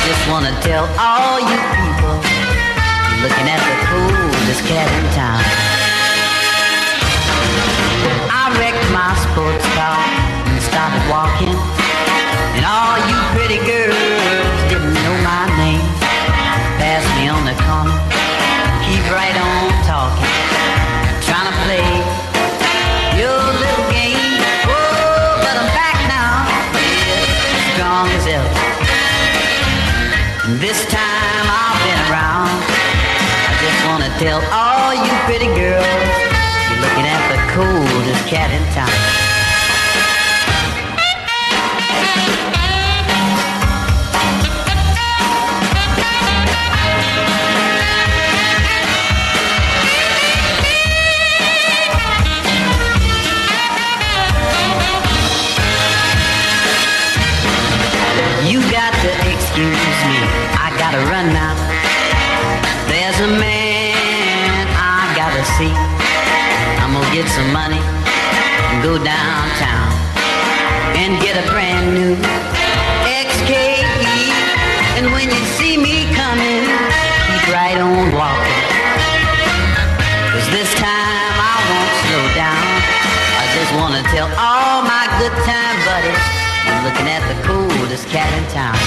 just wanna tell all you people, you're looking at the coolest cat in town. I wrecked my sports car and started walking, and all you pretty girls didn't know my name. Passed me on the corner, keep right on talking, trying to play your little game. Oh, but I'm back now, yeah, strong as ever. This time I've been around. I just wanna tell all you pretty girls, you're looking at the coolest cat in town. You got to excuse me, I gotta run now. There's a man I gotta see. I'm gonna get some money and go downtown and get a brand new XKE. And when you see me coming, keep right on walking, 'cause this time I won't slow down. I just wanna tell all my good time buddies, I'm looking at the coolest cat in town.